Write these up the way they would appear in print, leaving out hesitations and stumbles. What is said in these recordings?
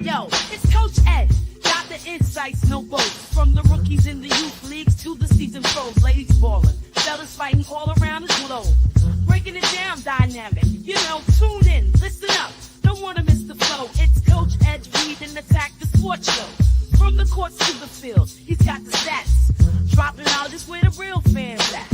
Yo, it's Coach Ed. Got the insights, no boats. From the rookies in the youth leagues to the seasoned pros. Ladies ballin', fellas fighting all around the globe. Breaking it down dynamic. You know, tune in, listen up. Don't wanna miss the flow. It's Coach Ed Reed and Attack the Sports Show. From the courts to the fields, he's got the stats. Dropping knowledge is where the real fans at.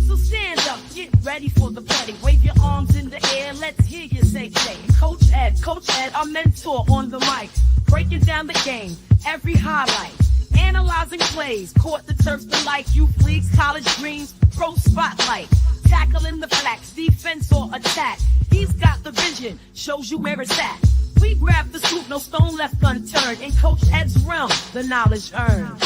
So stand up, get ready for the play. Wave your arms in the air, let's hear you say. Coach Ed, our mentor on the mic. Breaking down the game, every highlight. Analyzing plays, court the turf the like. Youth leagues, college dreams, pro spotlight. Tackling the facts, defense or attack. He's got the vision, shows you where it's at. We grab the scoop, no stone left unturned. In Coach Ed's realm, the knowledge earned.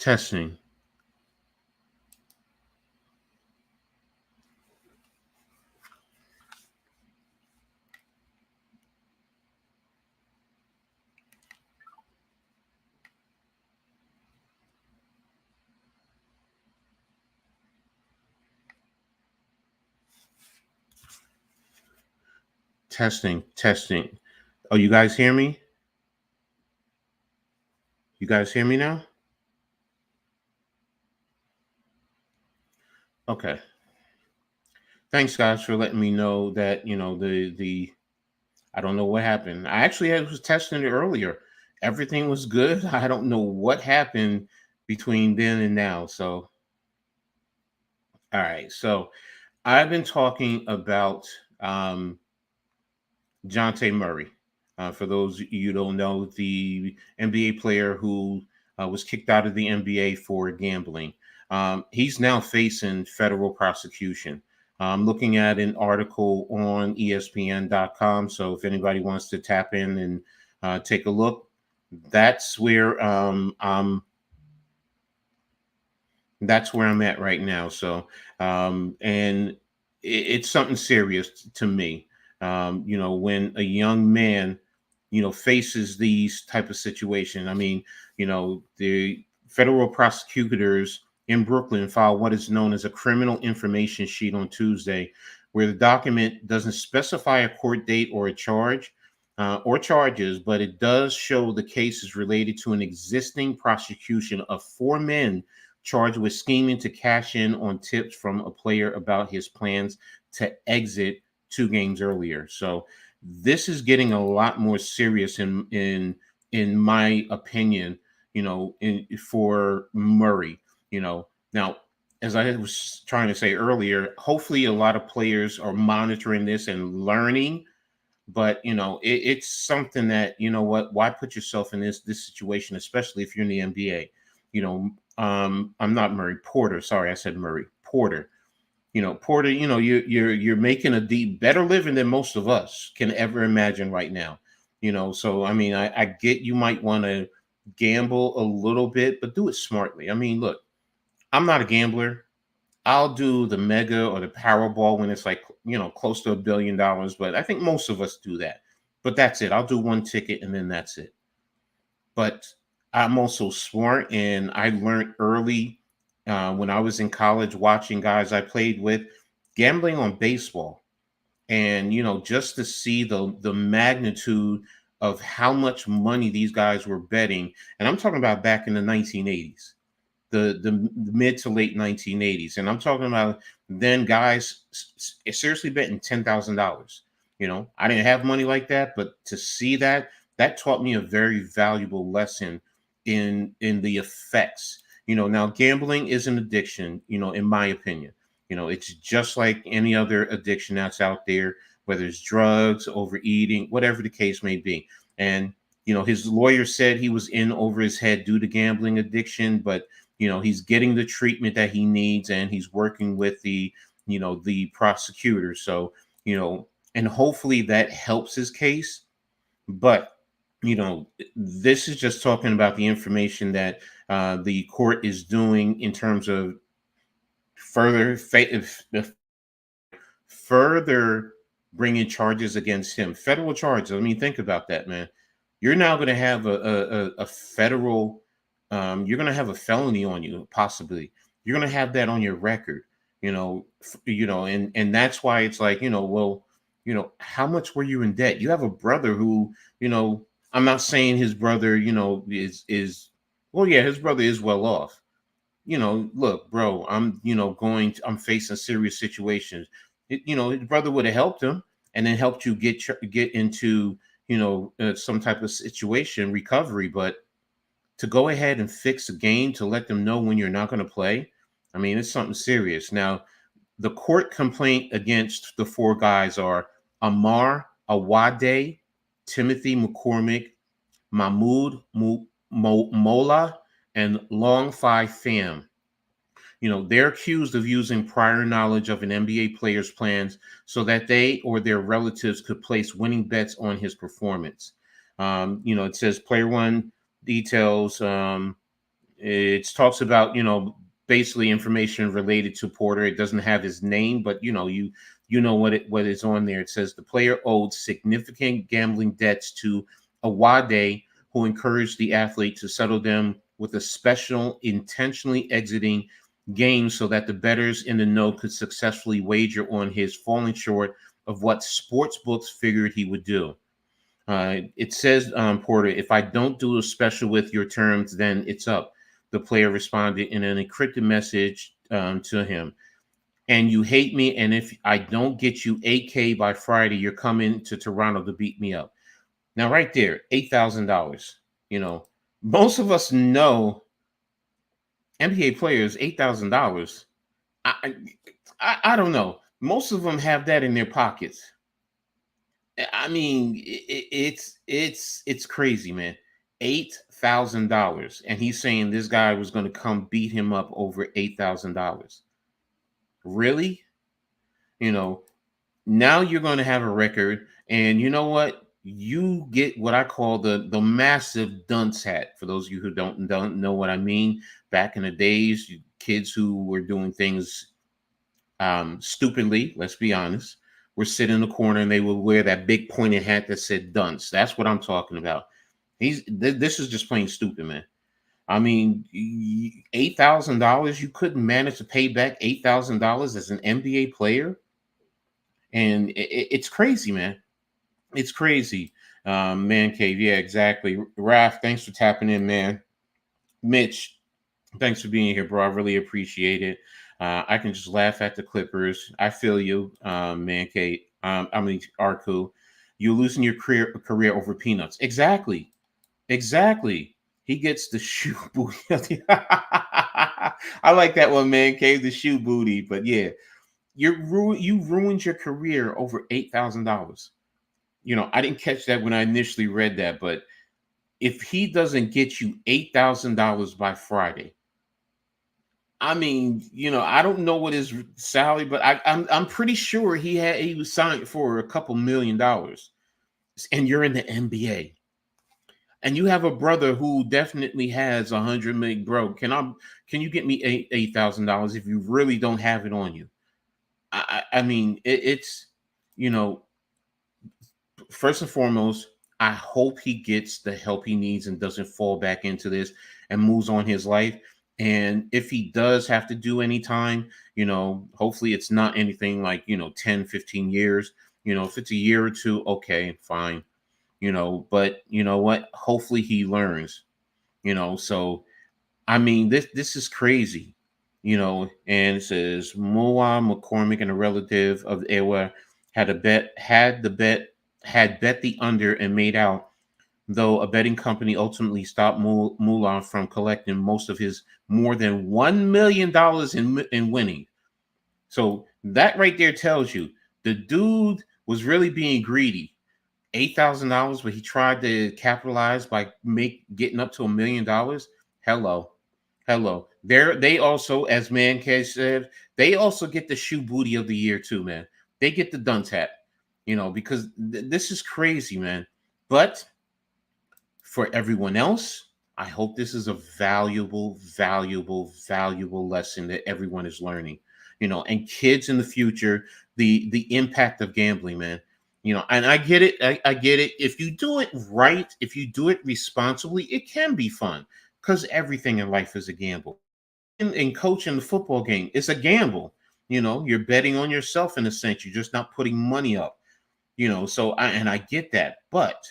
Testing. Testing. Testing. Oh, you guys hear me? You guys hear me now? Okay. Thanks, guys, for letting me know that the I don't know what happened. I actually was testing it earlier. Everything was good. I don't know what happened between then and now. So, all right. So, I've been talking about Jonte Murray. For those you don't know, the NBA player who was kicked out of the NBA for gambling. He's now facing federal prosecution. I'm looking at an article on ESPN.com. So if anybody wants to tap in and take a look, that's where that's where I'm at right now. So and it's something serious to me. When a young man, faces these type of situation. I mean, the federal prosecutors in Brooklyn filed what is known as a criminal information sheet on Tuesday, where the document doesn't specify a court date or a charge or charges, but it does show the case is related to an existing prosecution of four men charged with scheming to cash in on tips from a player about his plans to exit 2 games earlier. So this is getting a lot more serious in my opinion, for Murray. Now, as I was trying to say earlier, hopefully a lot of players are monitoring this and learning. But it's something that, why put yourself in this situation, especially if you're in the NBA. I'm not Murray, Porter. Sorry, I said Murray. Porter. Porter, you're making a better living than most of us can ever imagine right now. So I mean, I get you might want to gamble a little bit, but do it smartly. I mean, look, I'm not a gambler. I'll do the mega or the Powerball when it's like, close to $1 billion, but I think most of us do that. But that's it. I'll do one ticket and then that's it. But I'm also smart, and I learned early when I was in college watching guys I played with gambling on baseball, and just to see the magnitude of how much money these guys were betting, and I'm talking about back in the 1980s, the mid to late 1980s, and I'm talking about then guys seriously betting $10,000. I didn't have money like that, but to see that taught me a very valuable lesson in the effects. Now gambling is an addiction, in my opinion. It's just like any other addiction that's out there, whether it's drugs, overeating, whatever the case may be. And his lawyer said he was in over his head due to gambling addiction, but he's getting the treatment that he needs, and he's working with the prosecutor. So and hopefully that helps his case. But this is just talking about the information that the court is doing in terms of further further bringing charges against him, federal charges. I mean, think about that, man. You're now going to have a federal, you're going to have a felony on you, possibly. You're going to have that on your record, and that's why it's like, well, how much were you in debt? You have a brother who, I'm not saying his brother, is well, yeah, his brother is well off. Look, bro, I'm facing serious situations. His brother would have helped him and then helped you get into, some type of situation recovery. But to go ahead and fix a game to let them know when you're not going to play, I mean, it's something serious. Now, the court complaint against the four guys are Amar Awade, Timothy McCormick, Mahmoud Mola, and Long Phi Pham. They're accused of using prior knowledge of an NBA player's plans so that they or their relatives could place winning bets on his performance. It says player one details It talks about, basically information related to Porter. It doesn't have his name, but you know what is on there. It says the player owed significant gambling debts to Awade, who encouraged the athlete to settle them with a special intentionally exiting game so that the bettors in the know could successfully wager on his falling short of what sports books figured he would do. It says, Porter, if I don't do a special with your terms, then it's up. The player responded in an encrypted message to him. And you hate me. And if I don't get you 8K by Friday, you're coming to Toronto to beat me up. Now, right there, $8,000. Most of us know NBA players, $8,000. I don't know. Most of them have that in their pockets. I mean, it's crazy, man. $8,000, and he's saying this guy was going to come beat him up over $8,000. Really? You know, now you're going to have a record, and you know what? You get what I call the massive dunce hat. For those of you who don't know what I mean, back in the days, kids who were doing things stupidly, let's be honest, would sit in the corner and they would wear that big pointed hat that said dunce. That's what I'm talking about. This is just plain stupid, man. I mean, $8,000, you couldn't manage to pay back $8,000 as an NBA player, and it's crazy, man. It's crazy. Man cave, yeah, exactly. Raf, thanks for tapping in, man. Mitch, thanks for being here, bro. I really appreciate it. I can just laugh at the Clippers. I feel you, man cave. Arku, you're losing your career over peanuts. Exactly. He gets the shoe booty. I like that one, man cave, the shoe booty. But yeah, you ruined your career over $8,000. I didn't catch that when I initially read that, but if he doesn't get you $8,000 by Friday, I mean, I don't know what his salary, but I'm pretty sure he was signed for a couple $1,000,000, and you're in the NBA, and you have a brother who definitely has 100 million. Bro, can you get me $8,000 if you really don't have it on you? I mean, it's first and foremost, I hope he gets the help he needs and doesn't fall back into this and moves on his life. And if he does have to do any time, hopefully it's not anything like, 10, 15 years. If it's a year or two, okay, fine. But you know what? Hopefully he learns, so I mean, this is crazy, and it says Moa McCormick and a relative of Ewa had bet the under and made out, though a betting company ultimately stopped Mullah from collecting most of his more than $1 million in winning. So that right there tells you the dude was really being greedy. $8,000, but he tried to capitalize by getting up to $1 million. Hello. They also, as Manke said, they also get the shoe booty of the year too, man. They get the dunce hat. Because this is crazy, man. But for everyone else, I hope this is a valuable lesson that everyone is learning. And kids in the future, the impact of gambling, man. And I get it. I get it. If you do it right, if you do it responsibly, it can be fun because everything in life is a gamble. And coaching the football game, it's a gamble. You're betting on yourself in a sense. You're just not putting money up. So I get that, but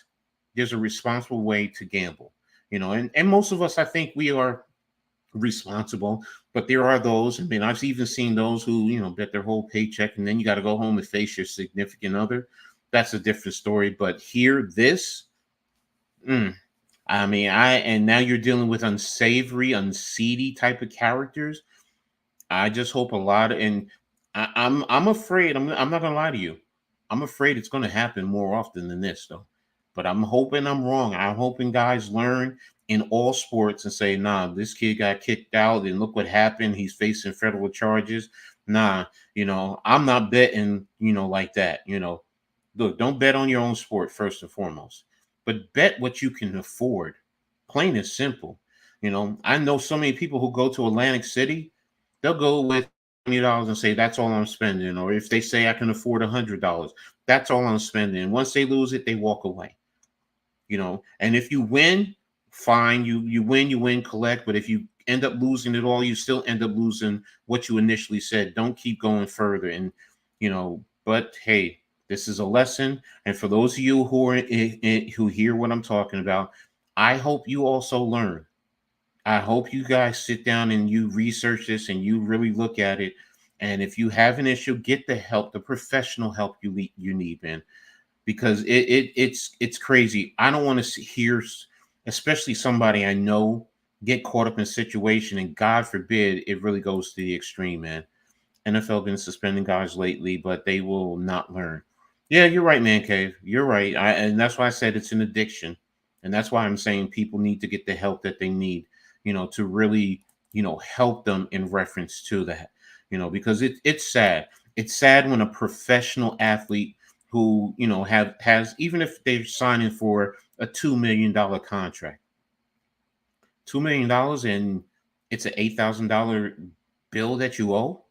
there's a responsible way to gamble, and most of us, I think we are responsible, but there are those, I've even seen those who, bet their whole paycheck and then you got to go home and face your significant other. That's a different story. But here, and now you're dealing with unsavory, unseedy type of characters. I just hope a lot and I'm afraid, I'm not gonna lie to you. I'm afraid it's going to happen more often than this, though. But I'm hoping I'm wrong. I'm hoping guys learn in all sports and say, nah, this kid got kicked out and look what happened. He's facing federal charges. Nah, I'm not betting, like that. Look, don't bet on your own sport first and foremost, but bet what you can afford. Plain and simple. I know so many people who go to Atlantic City, they'll go with $20 and say that's all I'm spending, or if they say I can afford $100, that's all I'm spending. And once they lose it, they walk away. And if you win, fine, you win, collect. But if you end up losing it all, you still end up losing what you initially said. Don't keep going further. And but hey, this is a lesson. And for those of you who hear what I'm talking about, I hope you also learn. I hope you guys sit down and you research this and you really look at it. And if you have an issue, get the help, the professional help you need, man, because it's crazy. I don't want to hear, especially somebody I know, get caught up in a situation, and God forbid it really goes to the extreme, man. NFL been suspending guys lately, but they will not learn. Yeah, you're right, man cave. You're right. And that's why I said it's an addiction. And that's why I'm saying people need to get the help that they need, to really, help them in reference to that, because it's sad. It's sad when a professional athlete who, has, even if they're signing for a $2 million contract, $2 million, and it's an $8,000 bill that you owe.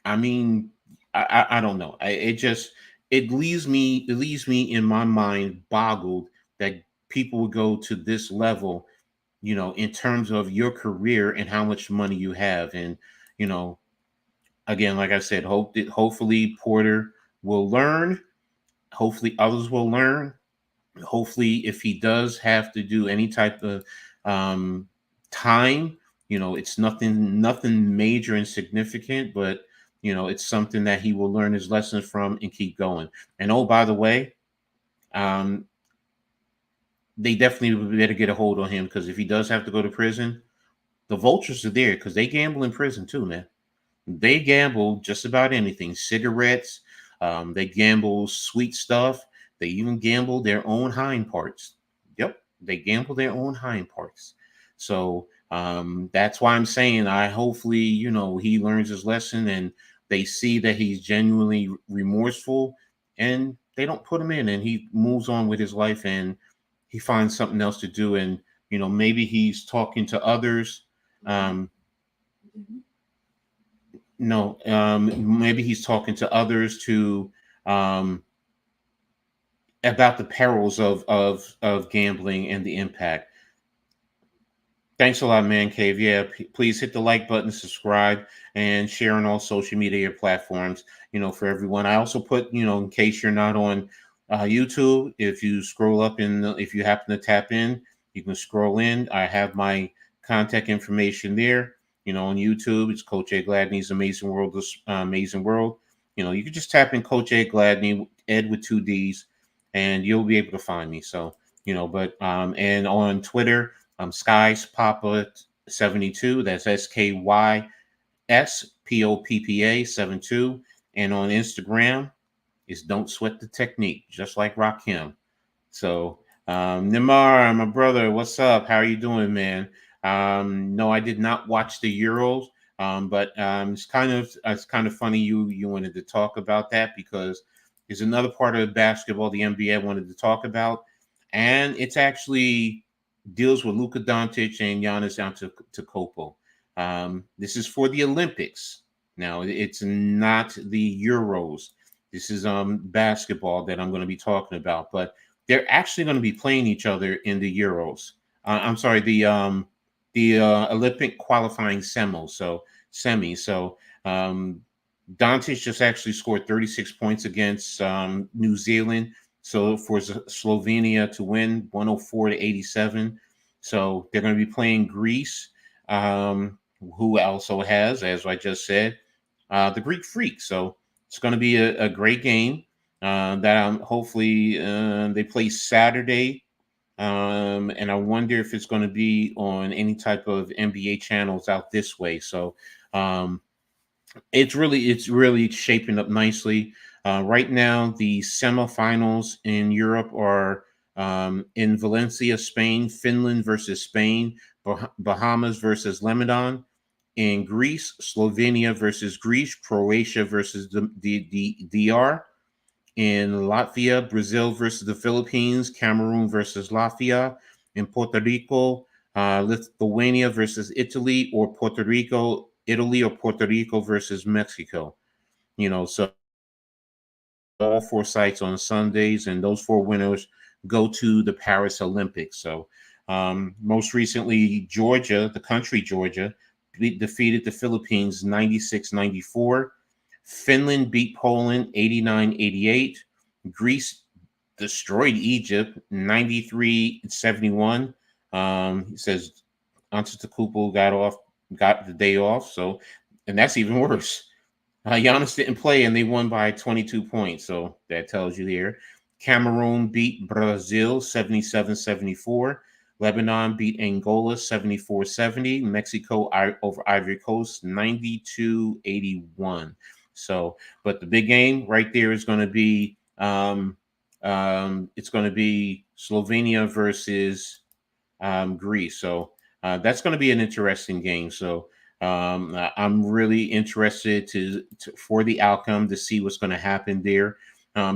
I mean, I don't know. It leaves me in my mind boggled that people would go to this level, in terms of your career and how much money you have. And, you know, again, like I said, hopefully Porter will learn. Hopefully others will learn. Hopefully, if he does have to do any type of um, time, it's nothing major and significant, but it's something that he will learn his lessons from and keep going. And oh, by the way, um, they definitely better get a hold on him, because if he does have to go to prison, the vultures are there because they gamble in prison too, man. They gamble just about anything, cigarettes, they gamble sweet stuff, they even gamble their own hind parts. Yep, they gamble their own hind parts. So that's why I'm saying I hopefully, he learns his lesson and they see that he's genuinely remorseful, and they don't put him in, and he moves on with his life, and he finds something else to do. And maybe he's talking to others. um, no, maybe he's talking to others to um, about the perils of gambling and the impact. Thanks a lot, man cave. Yeah, please hit the like button, subscribe, and share on all social media platforms, for everyone. I also put, in case you're not on YouTube, if you scroll up if you happen to tap in, you can scroll in. I have my contact information there. On YouTube, it's Coach Ed Gladney's Amazing World, Amazing World. You can just tap in Coach Ed Gladney, Ed with two D's, and you'll be able to find me. So, but and on Twitter, Skies Papa 72. That's SKYSPOPPA 72. And on Instagram, it's Don't Sweat the Technique, just like Rakim. So, Nimar, my brother, what's up? How are you doing, man? No, I did not watch the Euros, but it's kind of funny you wanted to talk about that, because there's another part of basketball, the NBA, I wanted to talk about, and it's actually deals with Luka Doncic and Giannis Antetokounmpo. This is for the Olympics. Now, it's not the Euros. This is basketball that I'm going to be talking about, but they're actually going to be playing each other in the Euros. I'm sorry, the Olympic qualifying semi. So Doncic just actually scored 36 points against New Zealand. So for Slovenia to win 104-87. So they're going to be playing Greece, who also has, as I just said, the Greek Freak. So it's going to be a great game that hopefully they play Saturday. And I wonder if it's going to be on any type of NBA channels out this way. So it's really shaping up nicely. Right now, the semifinals in Europe are in Valencia, Spain, Finland versus Spain, Bahamas versus Lebanon. In Greece, Slovenia versus Greece, Croatia versus the DR. In Latvia, Brazil versus the Philippines, Cameroon versus Latvia. In Puerto Rico, Lithuania versus Italy, or Italy or Puerto Rico versus Mexico. So all four sites on Sundays, and those four winners go to the Paris Olympics. So, most recently, Georgia, the country Georgia, defeated the Philippines 96-94. Finland beat Poland 89-88. Greece destroyed Egypt 93-71. He says Antetokounmpo got the day off. So, and that's even worse. Giannis didn't play, and they won by 22 points. So that tells you there. Cameroon beat Brazil 77-74. Lebanon beat Angola 74-70. Mexico over Ivory Coast 92-81. So, but the big game right there is going to be it's going to be Slovenia versus Greece. So that's going to be an interesting game. So I'm really interested for the outcome, to see what's going to happen there,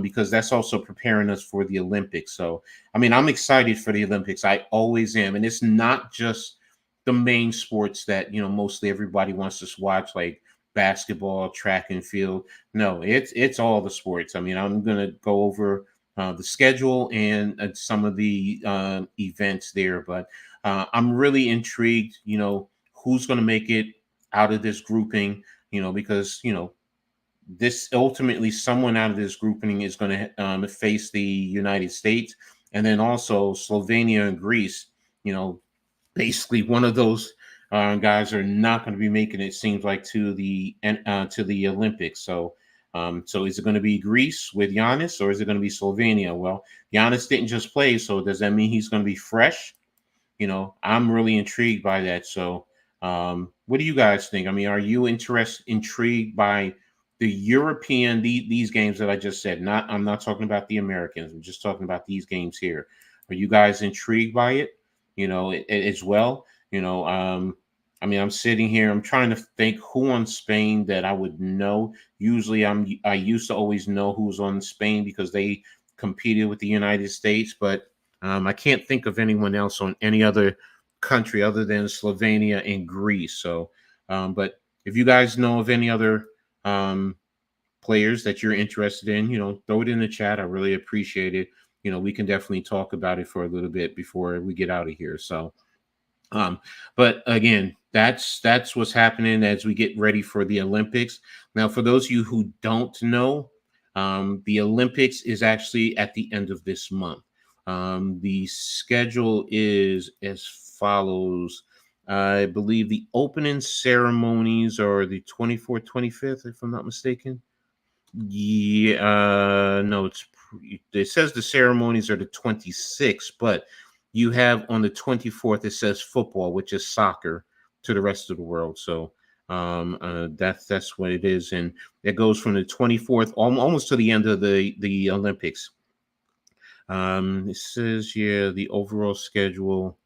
because that's also preparing us for the Olympics. So, I mean, I'm excited for the Olympics. I always am. And it's not just the main sports that, mostly everybody wants to watch, like basketball, track and field. No, it's all the sports. I mean, I'm going to go over the schedule and some of the events there, but I'm really intrigued, who's going to make it out of this grouping, because, this ultimately someone out of this grouping is going to face the United States, and then also Slovenia and Greece. Basically one of those guys are not going to be making it. Seems like to the Olympics. So, so is it going to be Greece with Giannis, or is it going to be Slovenia? Well, Giannis didn't just play, so does that mean he's going to be fresh? I'm really intrigued by that. So, what do you guys think? I mean, are you intrigued by the European these games that I just said? I'm not talking about the Americans. I'm just talking about these games here. Are you guys intrigued by it? As well. I mean, I'm sitting here. I'm trying to think who on Spain that I would know. Usually, I used to always know who's on Spain because they competed with the United States, but I can't think of anyone else on any other country other than Slovenia and Greece. So, but if you guys know of any other players that you're interested in, throw it in the chat. I really appreciate it. We can definitely talk about it for a little bit before we get out of here. So, but again, that's what's happening as we get ready for the Olympics. Now, for those of you who don't know, the Olympics is actually at the end of this month. The schedule is as follows. I believe the opening ceremonies are the 24th, 25th, if I'm not mistaken. Yeah, no, it says the ceremonies are the 26th, but you have on the 24th, it says football, which is soccer to the rest of the world. So that's what it is. And it goes from the 24th almost to the end of the Olympics. It says, the overall schedule.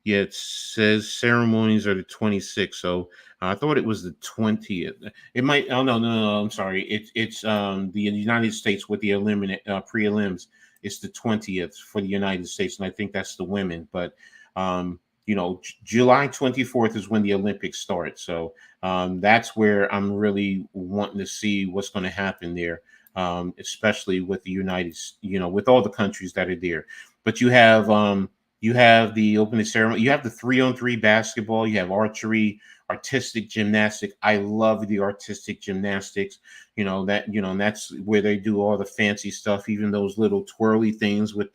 Yeah, it says ceremonies are the 26th. So I thought it was the 20th. It might. Oh no. I'm sorry. It's the United States with the prelims. It's the 20th for the United States, and I think that's the women. But July 24th is when the Olympics start. So that's where I'm really wanting to see what's going to happen there, especially with the with all the countries that are there. But you have the opening ceremony. You have the 3-on-3 basketball. You have archery, artistic gymnastics. I love the artistic gymnastics. And that's where they do all the fancy stuff, even those little twirly things with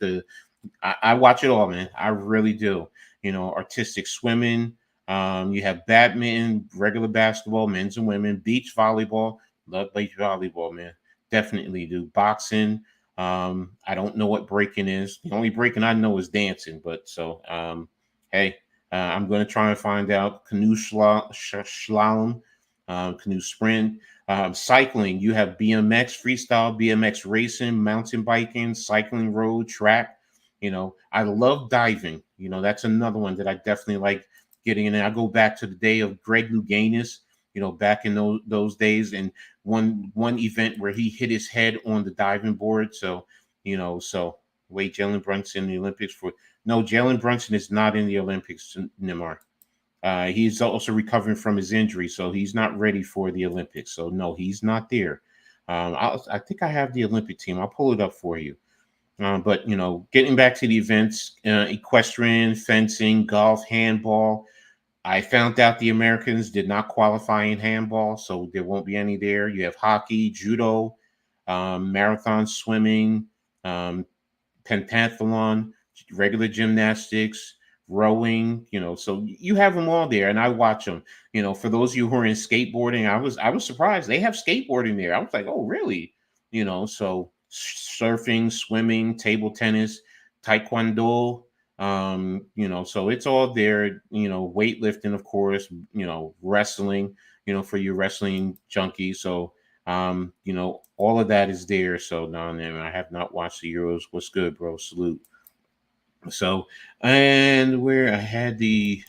I watch it all, man. I really do. Artistic swimming. You have badminton, regular basketball, men's and women, beach volleyball. Love beach volleyball, man. Definitely do. Boxing. I don't know what breaking is. The only breaking I know is dancing. But so, hey, I'm going to try and find out. Canoe slalom, canoe sprint, cycling. You have BMX, freestyle, BMX racing, mountain biking, cycling, road, track. I love diving. That's another one that I definitely like getting in. I go back to the day of Greg Louganis, back in those days, and one event where he hit his head on the diving board. So, so Wade Jalen Brunson in the Olympics for No, Jalen Brunson is not in the Olympics, Nimar. He's also recovering from his injury, so he's not ready for the Olympics. So no, he's not there. I think I have the Olympic team. I'll pull it up for you. But getting back to the events, equestrian, fencing, golf, handball. I found out the Americans did not qualify in handball, so there won't be any there. You have hockey, judo, marathon swimming, um, pentathlon, regular gymnastics, rowing. So you have them all there, and I watch them. For those of you who are in skateboarding, I was surprised they have skateboarding there. I was like, oh, really? So surfing, swimming, table tennis, taekwondo. So it's all there. Weightlifting, of course. Wrestling. For your wrestling junkies. So all of that is there. So no, I have not watched the Euros. What's good, bro? Salute. So, and where I had the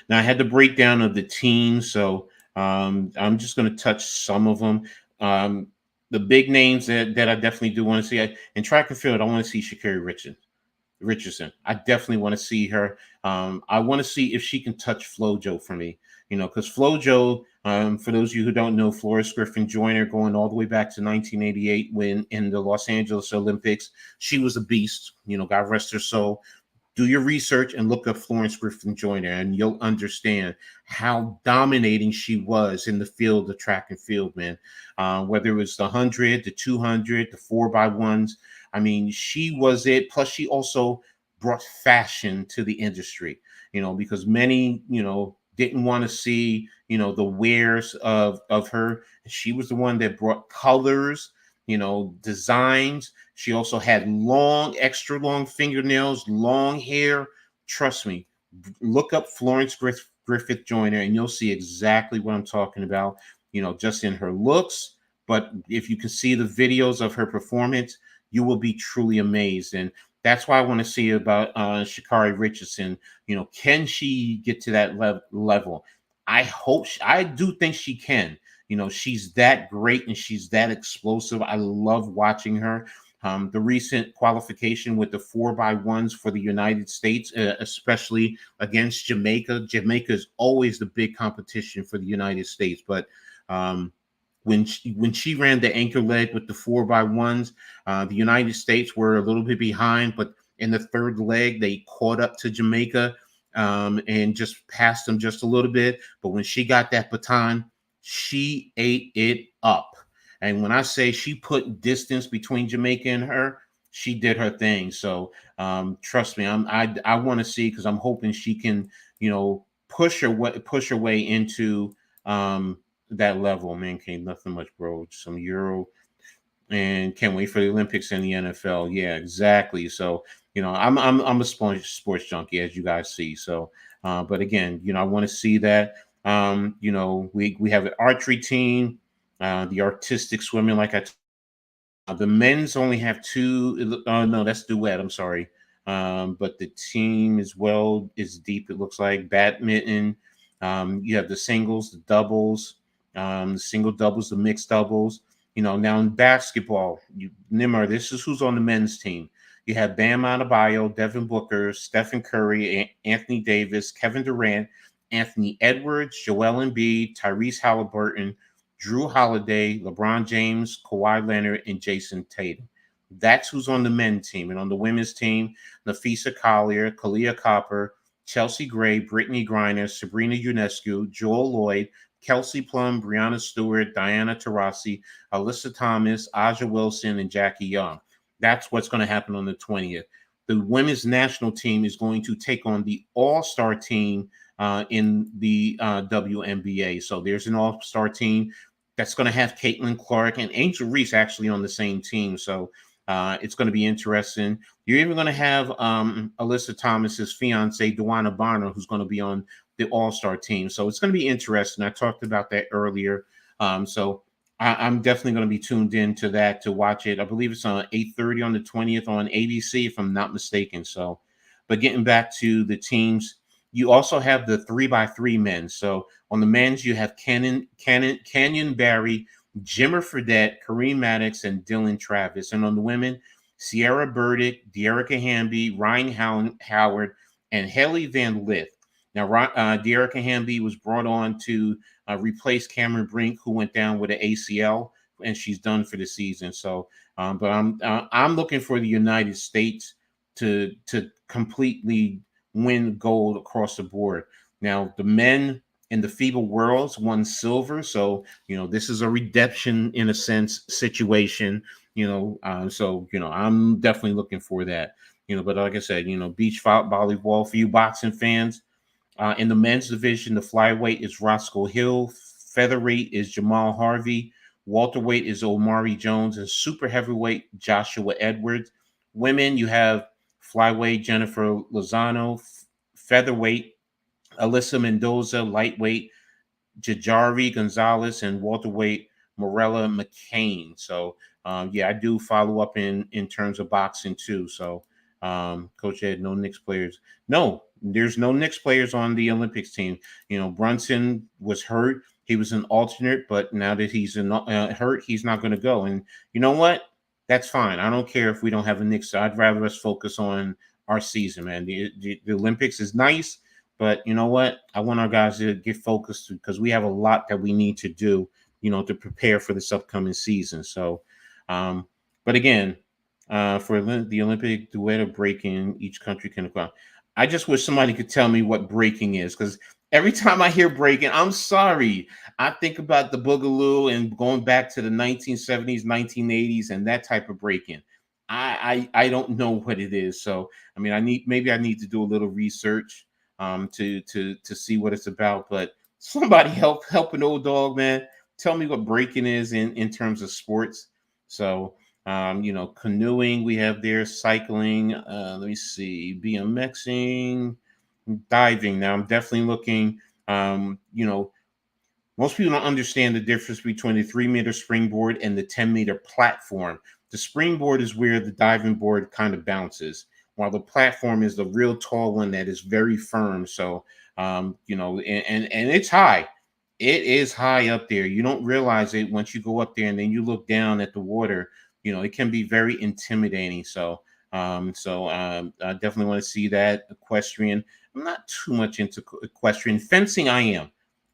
breakdown of the teams. So I'm just going to touch some of them. The big names that I definitely do want to see in track and field. I want to see Sha'Carri Richardson. I definitely want to see her. I want to see if she can touch FloJo for me. Because FloJo, for those of you who don't know, Florence Griffin Joyner, going all the way back to 1988, when in the Los Angeles Olympics, she was a beast. God rest her soul. Do your research and look up Florence Griffin Joyner, and you'll understand how dominating she was in the field of track and field, man. Whether it was the 100, the 200, the 4x1s. I mean, she was it. Plus, she also brought fashion to the industry, because many, didn't want to see, the wares of her. She was the one that brought colors, designs. She also had extra long fingernails, long hair. Trust me, look up Florence Griffith Joyner and you'll see exactly what I'm talking about, just in her looks. But if you can see the videos of her performance, you will be truly amazed. And that's why I want to see about Sha'Carri Richardson. Can she get to that level? I do think she can. She's that great and she's that explosive. I love watching her. The recent qualification with the 4x1s for the United States, especially against Jamaica. Jamaica is always the big competition for the United States. But when she ran the anchor leg with the 4x1s, the United States were a little bit behind. But in the third leg, they caught up to Jamaica and just passed them just a little bit. But when she got that baton, she ate it up. And when I say she put distance between Jamaica and her, she did her thing. So trust me, I want to see, because I'm hoping she can, push her way into that level. Man, can't nothing much, bro. Some Euro, and can't wait for the Olympics and the NFL. Yeah, exactly. So I'm a sports junkie, as you guys see. So, but again, I want to see that. We have an archery team. The artistic swimming, the men's only have two. No, that's duet. I'm sorry. But the team as well is deep. It looks like badminton. You have the singles, the doubles, the single doubles, the mixed doubles. Now in basketball, Nimar, this is who's on the men's team. You have Bam Adebayo, Devin Booker, Stephen Curry, Anthony Davis, Kevin Durant, Anthony Edwards, Joel Embiid, Tyrese Halliburton, Drew Holiday, LeBron James, Kawhi Leonard, and Jason Tatum. That's who's on the men's team. And on the women's team, Nafisa Collier, Kalia Copper, Chelsea Gray, Brittany Griner, Sabrina Ionescu, Joel Lloyd, Kelsey Plum, Brianna Stewart, Diana Taurasi, Alyssa Thomas, Aja Wilson, and Jackie Young. That's what's going to happen on the 20th. The women's national team is going to take on the all-star team in the WNBA. So there's an all-star team that's going to have Caitlin Clark and Angel Reese actually on the same team. So it's going to be interesting. You're even going to have Alyssa Thomas's fiance, Dewana Bonner, who's going to be on the all-star team. So it's going to be interesting. I talked about that earlier. So I'm definitely going to be tuned in to that to watch it. I believe it's on 8:30 on the 20th on ABC, if I'm not mistaken. So, but getting back to the teams, you also have the 3x3 men. So on the men's, you have Canyon Barry, Jimmer Fredette, Kareem Maddox, and Dylan Travis. And on the women, Sierra Burdick, Dearica Hamby, Ryan Howard, and Haley Van Lith. Now, Dearica Hamby was brought on to replace Cameron Brink, who went down with an ACL, and she's done for the season. So, but I'm looking for the United States to completely win gold across the board. Now, the men in the FIBA Worlds won silver, so this is a redemption in a sense situation. So I'm definitely looking for that. But like I said, beach volleyball for you boxing fans. In the men's division, the flyweight is Roscoe Hill, featherweight is Jamal Harvey, welterweight is Omari Jones, and super heavyweight Joshua Edwards. Women, you have flyweight Jennifer Lozano, featherweight Alyssa Mendoza, lightweight Jajari Gonzalez, and welterweight Morella McCain. So I do follow up in terms of boxing too. So Coach Ed, no Knicks players. No, there's no Knicks players on the Olympics team. Brunson was hurt. He was an alternate, but now that he's hurt, he's not going to go. And you know what? That's fine. I don't care if we don't have a Knicks. I'd rather us focus on our season, man. The Olympics is nice, but you know what? I want our guys to get focused because we have a lot that we need to do, to prepare for this upcoming season. So, but again, for the Olympic duet of breaking, each country can acquire. I just wish somebody could tell me what breaking is, because every time I hear breaking, I'm sorry, I think about the Boogaloo and going back to the 1970s, 1980s, and that type of breaking. I don't know what it is. So I mean, I need to do a little research to see what it's about. But somebody help an old dog, man. Tell me what breaking is in terms of sports. So canoeing we have there, cycling, let me see, BMXing, diving. Now I'm definitely looking, most people don't understand the difference between the 3-meter springboard and the 10-meter platform. The springboard is where the diving board kind of bounces, while the platform is the real tall one that is very firm. So, and it's high. It is high up there. You don't realize it once you go up there and then you look down at the water. It can be very intimidating. So, I definitely want to see that. Equestrian. I'm not too much into equestrian. Fencing, I am.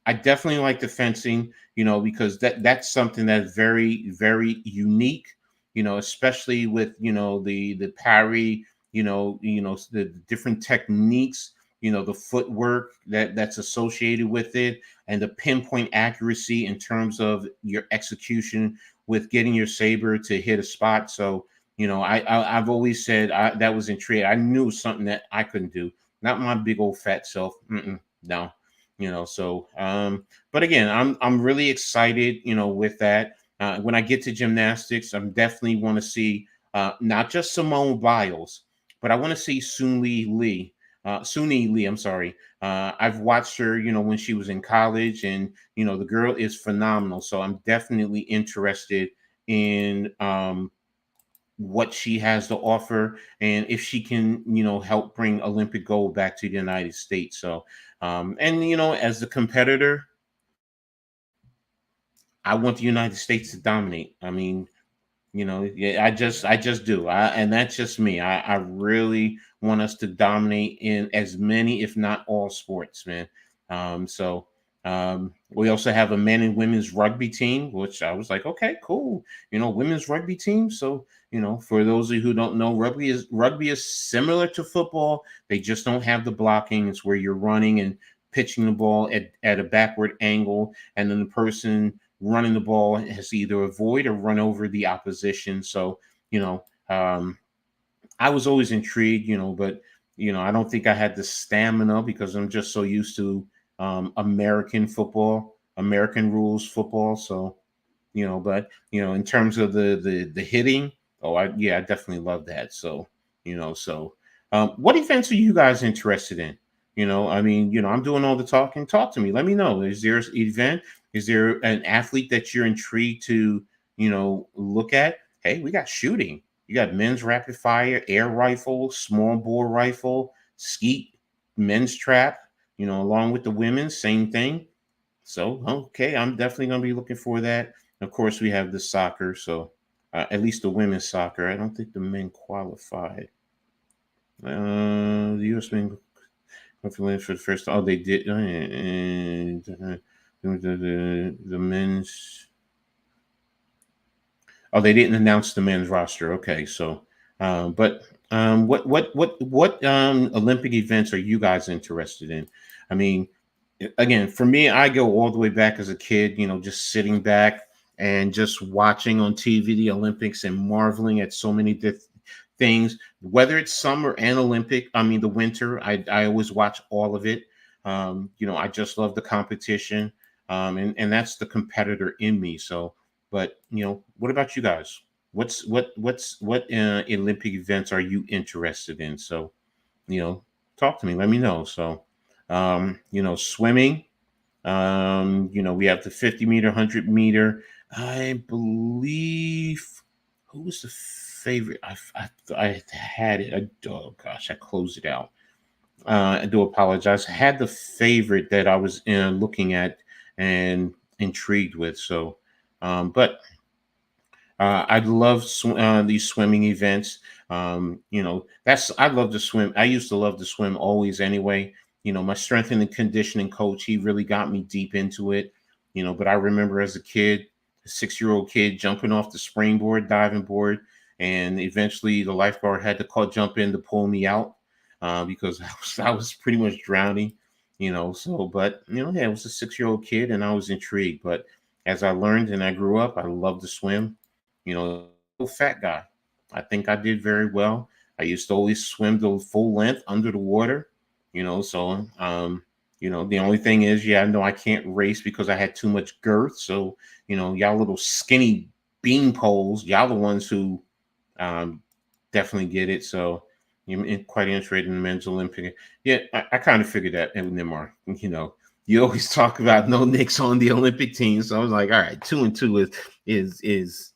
I definitely like the fencing, because that's something that's very, very unique, especially with, the parry, the different techniques, the footwork that's associated with it, and the pinpoint accuracy in terms of your execution with getting your saber to hit a spot. So, I've always said that was intriguing. I knew something that I couldn't do. Not my big old fat self. No. So but again, I'm really excited, with that. When I get to gymnastics, I'm definitely want to see not just Simone Biles, but I want to see Suni Lee. I'm sorry. I've watched her, when she was in college, and the girl is phenomenal. So I'm definitely interested in what she has to offer, and if she can, help bring Olympic gold back to the United States. So, and as a competitor, I want the United States to dominate. I mean, yeah, I just do. And that's just me. I really want us to dominate in as many, if not all, sports, man. So we also have a men and women's rugby team, which I was like, okay, cool. Women's rugby team. So, for those of you who don't know, rugby is similar to football. They just don't have the blocking. It's where you're running and pitching the ball at a backward angle, and then the person running the ball has to either avoid or run over the opposition. So, I was always intrigued, but, I don't think I had the stamina because I'm just so used to American football, American rules football. So, but, in terms of the hitting, I definitely love that. So, what events are you guys interested in? I'm doing all the talking. Talk to me. Let me know. Is there an event? Is there an athlete that you're intrigued to, look at? Hey, we got shooting. You got men's rapid fire, air rifle, small bore rifle, skeet, men's trap, along with the women's, same thing. So, okay, I'm definitely going to be looking for that. Of course, we have the soccer. So, at least the women's soccer. I don't think the men qualified. The U.S. men qualified for the first. Oh, they did. And the men's. Oh, they didn't announce the men's roster. Okay, so, but what Olympic events are you guys interested in? I mean, again, for me, I go all the way back as a kid. Just sitting back and just watching on TV the Olympics and marveling at so many things. Whether it's summer and Olympic, I mean the winter, I always watch all of it. I just love the competition, and that's the competitor in me. So, but what about you guys? What Olympic events are you interested in? So, talk to me. Let me know. So, swimming. We have the 50-meter, 100-meter. I believe who was the favorite? I had it. Oh gosh, I closed it out. I do apologize. I had the favorite that I was looking at and intrigued with. So, but I love these swimming events. That's I love to swim. I used to love to swim always anyway. My strength and conditioning coach, he really got me deep into it. But I remember as a kid, a 6-year-old kid jumping off the springboard, diving board, and eventually the lifeguard had to jump in to pull me out because I was pretty much drowning. So but yeah, I was a 6-year-old kid and I was intrigued. But as I learned and I grew up, I loved to swim. Fat guy. I think I did very well. I used to always swim the full length under the water, so the only thing is, yeah, no, I can't race because I had too much girth. So, y'all little skinny bean poles, y'all the ones who um definitely get it. So you're quite interested in the men's Olympic. Yeah, I kind of figured that in Nimar, you always talk about no Knicks on the Olympic team. So I was like, all right, 2-2 is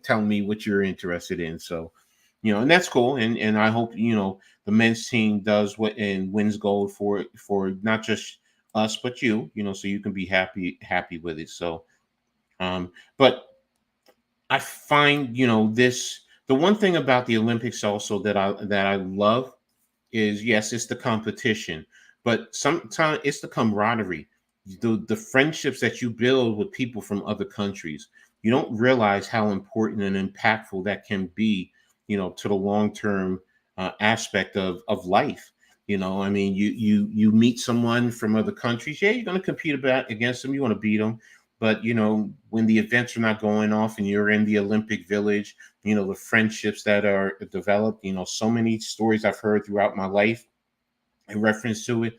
telling me what you're interested in. So, and that's cool. And I hope, the men's team does what and wins gold for not just us, but so you can be happy with it. So, but I find, the one thing about the Olympics also that I love is, yes, it's the competition, but sometimes it's the camaraderie, the friendships that you build with people from other countries. You don't realize how important and impactful that can be, to the long term aspect of life. I mean, you meet someone from other countries. Yeah, you're going to compete against them. You want to beat them. But when the events are not going off and you're in the Olympic Village, the friendships that are developed. So many stories I've heard throughout my life in reference to it.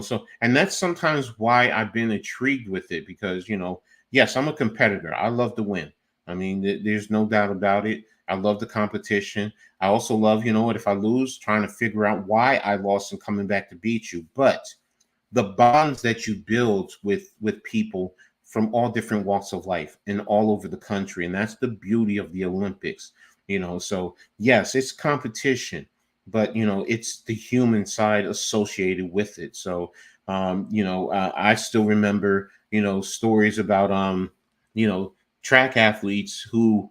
So and that's sometimes why I've been intrigued with it because yes, I'm a competitor. I love to win. I mean, there's no doubt about it. I love the competition. I also love, what if I lose, trying to figure out why I lost and coming back to beat you. But the bonds that you build with people from all different walks of life and all over the country, and that's the beauty of the Olympics. So yes, it's competition, but it's the human side associated with it. So I still remember stories about you know track athletes who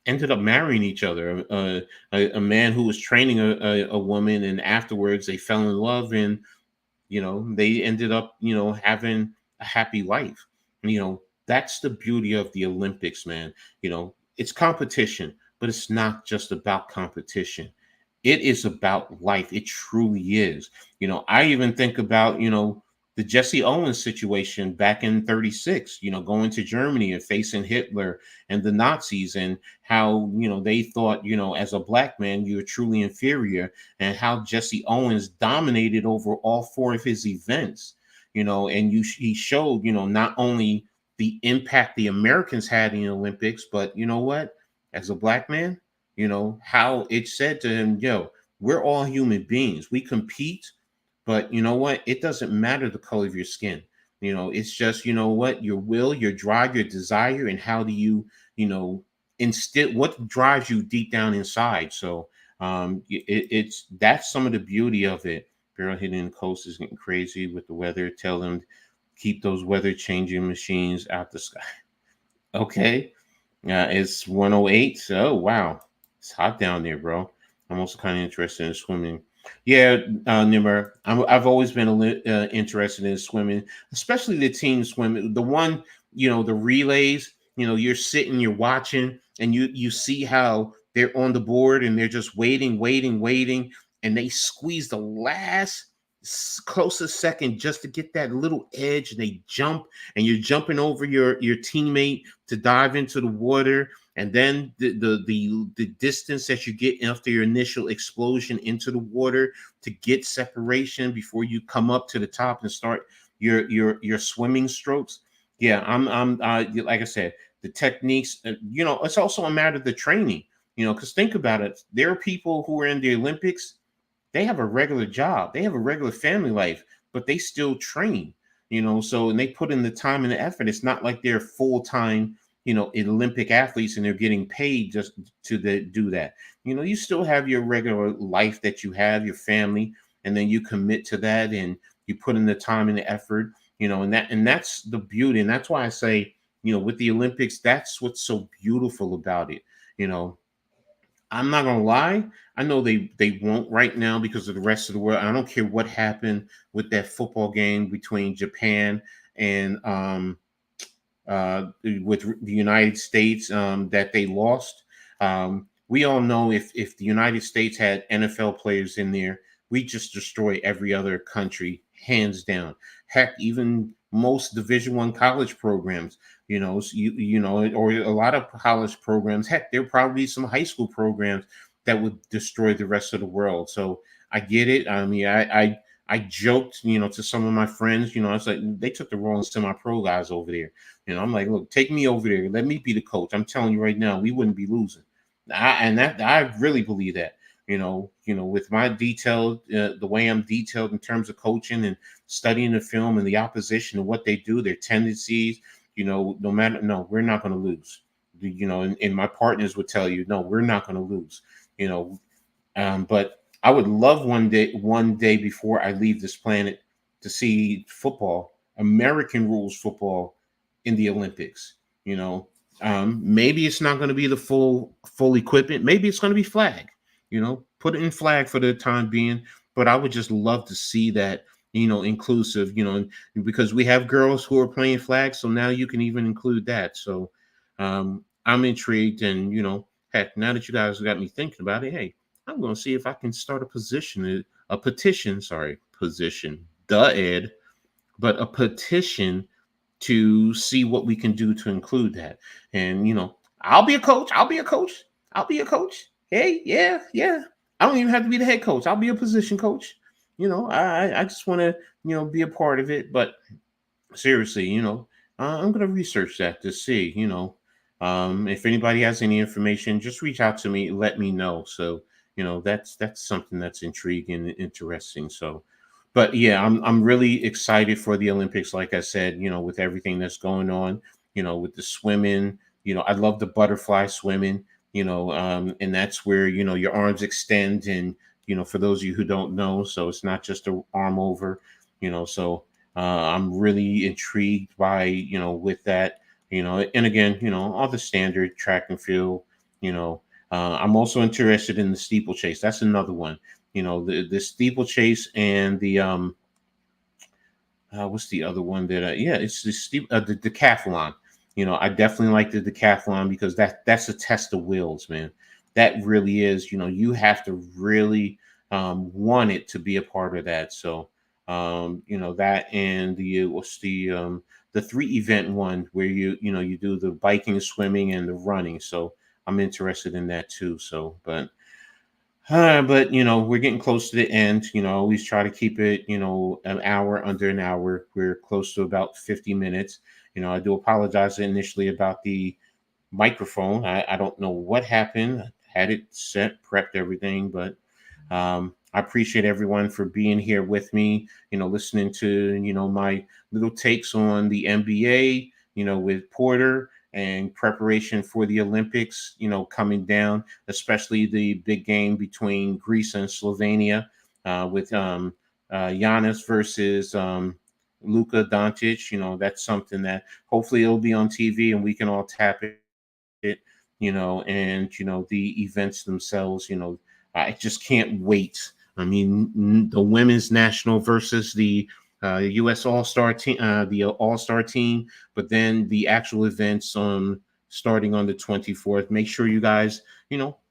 ended up marrying each other. A man who was training a woman, and afterwards they fell in love, and they ended up having a happy life. That's the beauty of the Olympics, man. It's competition, but it's not just about competition. It is about life. It truly is. I even think about the Jesse Owens situation back in 36, going to Germany and facing Hitler and the Nazis, and how they thought as a black man you're truly inferior, and how Jesse Owens dominated over all four of his events. And he showed not only the impact the Americans had in the Olympics, but what, as a black man, how it said to him, yo, we're all human beings. We compete, but you know what? It doesn't matter the color of your skin. It's just, what, your will, your drive, your desire, and how do instill what drives you deep down inside. So it's that's some of the beauty of it. Barrel hitting the coast is getting crazy with the weather. Tell them keep those weather changing machines out the sky. Okay. It's 108. Oh wow, it's hot down there, bro. I'm also kind of interested in swimming. Yeah, Nimmer, I've always been interested in swimming, especially the team swimming. The one, the relays. You're sitting, you're watching, and you see how they're on the board and they're just waiting, waiting, waiting, and they squeeze the last closest second just to get that little edge, and they jump, and you're jumping over your teammate to dive into the water, and then the distance that you get after your initial explosion into the water to get separation before you come up to the top and start your swimming strokes. Yeah, I'm like I said, the techniques. It's also a matter of the training. Because think about it, there are people who are in the Olympics. They have a regular job, they have a regular family life, but they still train. So, and they put in the time and the effort. It's not like they're full-time, Olympic athletes, and they're getting paid just do that. You still have your regular life that you have, your family, and then you commit to that, and you put in the time and the effort. And that's the beauty, and that's why I say, with the Olympics, that's what's so beautiful about it. you know I'm not gonna lie. I know they won't right now because of the rest of the world. I don't care what happened with that football game between Japan and with the United States, that they lost. We all know if the United States had NFL players in there, we just destroy every other country hands down. Heck, even most Division I college programs, or a lot of college programs. Heck, there probably some high school programs that would destroy the rest of the world. So I get it. I mean, I joked, to some of my friends, I was like, they took the wrong semi-pro guys over there. I'm like, look, take me over there. Let me be the coach. I'm telling you right now, we wouldn't be losing. I really believe that. With my detailed, the way I'm detailed in terms of coaching and studying the film and the opposition and what they do, their tendencies. No matter, no, we're not going to lose. And my partners would tell you, no, we're not going to lose. You know, but I would love one day before I leave this planet, to see football, American rules football, in the Olympics. You know, maybe it's not going to be the full equipment. Maybe it's going to be flag. Put it in flag for the time being. But I would just love to see that. Inclusive. Because we have girls who are playing flag, so now you can even include that. So I'm intrigued, and heck, now that you guys got me thinking about it, hey, I'm going to see if I can start a petition, sorry, position, Ed, but a petition to see what we can do to include that. And, I'll be a coach. I'll be a coach. I'll be a coach. Hey, yeah, yeah. I don't even have to be the head coach. I'll be a position coach. I just want to, be a part of it. But seriously, I'm going to research that to see, if anybody has any information, just reach out to me, let me know. So, that's something that's intriguing and interesting. So, but yeah, I'm really excited for the Olympics. Like I said, with everything that's going on, with the swimming, I love the butterfly swimming, and that's where, your arms extend. And, for those of you who don't know, so it's not just a arm over, so I'm really intrigued by, with that, and again, all the standard track and field, I'm also interested in the steeplechase. That's another one. The steeplechase, and the what's the other one that yeah, it's the decathlon. I definitely like the decathlon because that's a test of wills, man. That really is. You have to really want it to be a part of that. So that, and what's the three event one where you do the biking, swimming, and the running. So I'm interested in that too. So, but we're getting close to the end. I always try to keep it, an hour, under an hour. We're close to about 50 minutes. I do apologize initially about the microphone. I don't know what happened. Had it set, prepped everything, but I appreciate everyone for being here with me, listening to, my little takes on the NBA, with Porter, and preparation for the Olympics, coming down, especially the big game between Greece and Slovenia, with Giannis versus Luka Doncic. That's something that hopefully it'll be on TV and we can all tap it, and the events themselves. I just can't wait. I mean, the women's national versus the U.S. All-Star team, the All-Star team, but then the actual events on starting on the 24th. Make sure you guys,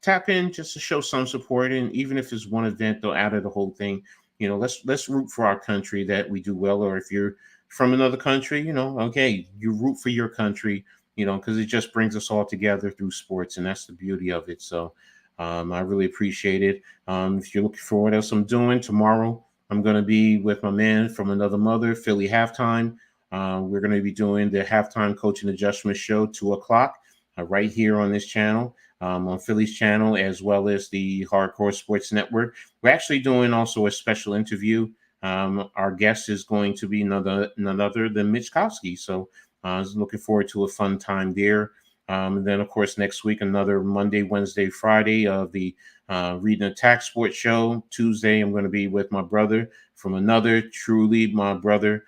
tap in just to show some support, and even if it's one event, though, out of the whole thing, let's root for our country that we do well. Or if you're from another country, okay, you root for your country, because it just brings us all together through sports, and that's the beauty of it. So I really appreciate it. If you're looking for what else I'm doing tomorrow, I'm going to be with my man from another mother, Philly Halftime. We're going to be doing the Halftime Coaching Adjustment Show, 2:00, right here on this channel, on Philly's channel, as well as the Hardcore Sports Network. We're actually doing also a special interview. Our guest is going to be none other than Mitch Kowski. So I was looking forward to a fun time there. And then, of course, next week, another Monday, Wednesday, Friday of the Reading Attack Sports Show. Tuesday, I'm going to be with my brother from another, truly my brother,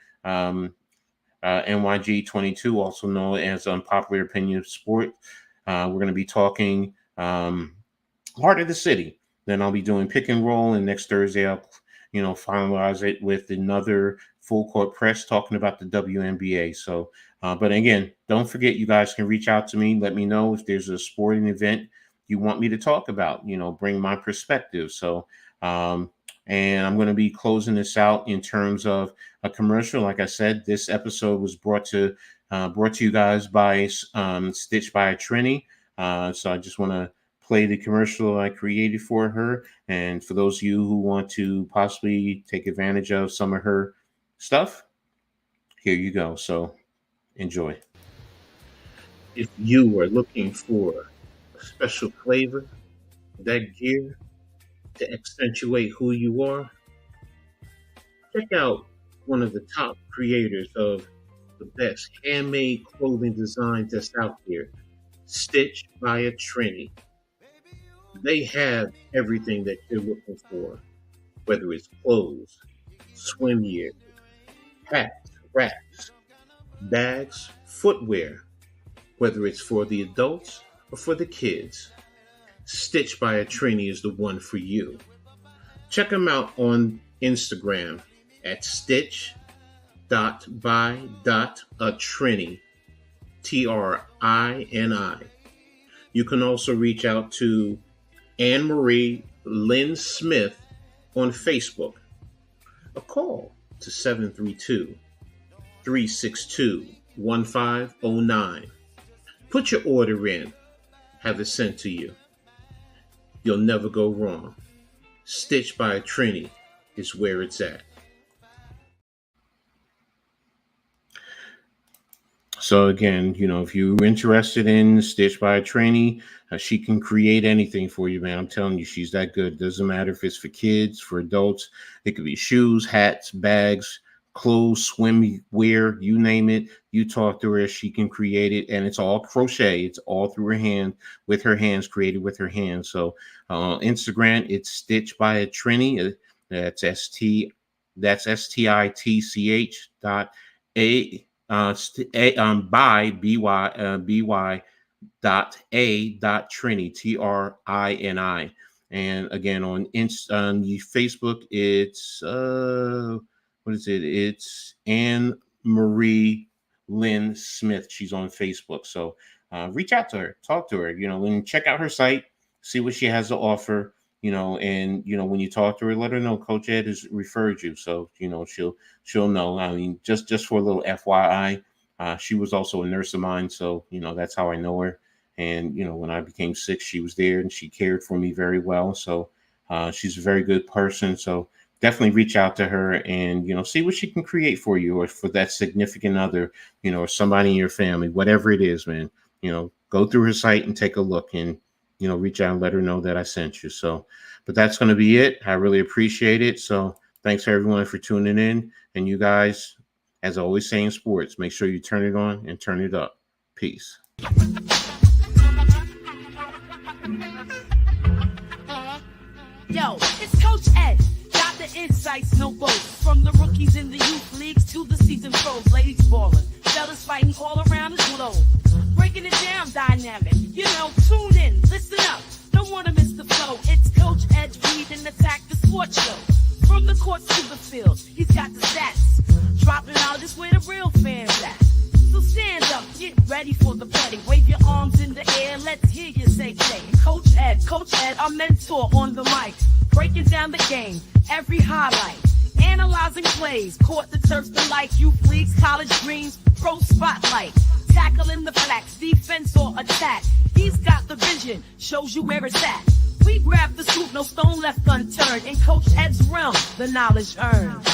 NYG22, also known as Unpopular Opinion Sport. We're going to be talking Heart of the City. Then I'll be doing Pick and Roll, and next Thursday I'll finalize it with another Full Court Press talking about the WNBA. So, but again, don't forget, you guys can reach out to me. Let me know if there's a sporting event you want me to talk about, bring my perspective. So, and I'm going to be closing this out in terms of a commercial. Like I said, this episode was brought to you guys by Stitch by Trini. So I just want to play the commercial I created for her. And for those of you who want to possibly take advantage of some of her stuff, here you go. So enjoy. If you are looking for a special flavor, that gear to accentuate who you are, check out one of the top creators of the best handmade clothing designs that's out there, Stitch by Trini. They have everything that you're looking for, whether it's clothes, swim gear, hats, wraps, bags, footwear, whether it's for the adults or for the kids. Stitch by Trini is the one for you. Check them out on Instagram at stitch.by.atrini, Trini. You can also reach out to Anne Marie Lynn Smith on Facebook. A call to 732-362-1509. Put your order in. Have it sent to you. You'll never go wrong. Stitch by Trini is where it's at. So again, if you're interested in Stitch by Trini, she can create anything for you, man. I'm telling you, she's that good. Doesn't matter if it's for kids, for adults. It could be shoes, hats, bags, clothes, swimwear, you name it. You talk to her, she can create it, and it's all crochet. It's all through her hand, with her hands, created with her hands. So Instagram, it's Stitch by Trini. That's STITCH by by.a.trini, TRINI. And again, on the Facebook, it's what is it? It's Anne Marie Lynn Smith. She's on Facebook. So reach out to her, talk to her, and check out her site, see what she has to offer, and when you talk to her, let her know Coach Ed has referred you. So, she'll know. I mean, just for a little FYI, she was also a nurse of mine. So, that's how I know her. And, when I became sick, she was there and she cared for me very well. So she's a very good person. So definitely reach out to her and, see what she can create for you, or for that significant other, or somebody in your family, whatever it is, man. Go through her site and take a look, and, reach out and let her know that I sent you. So, but that's going to be it. I really appreciate it. So thanks for everyone for tuning in. And you guys, as I always say in sports, make sure you turn it on and turn it up. Peace. Yo, it's Coach Ed. Got the insights, no boats. From the rookies in the youth leagues to the seasoned pros. Ladies ballin', fellas fighting all around the globe. breaking it down dynamic. You know, tune in, listen up. Don't wanna miss the flow. It's Coach Ed Reed and Attack the Sports Show. From the courts to the field, he's got the stats. Dropping knowledge is where the real fans at. So stand up, get ready for the play. Wave your arms in the air, let's hear you say. Coach Ed, our mentor on the mic. Breaking down the game, every highlight. Analyzing plays, court the turfs the like. Youth leagues, college dreams, pro spotlight. Tackling the flats, defense or attack. He's got the vision, shows you where it's at. We grab the scoop, no stone left unturned. In Coach Ed's realm, the knowledge earned.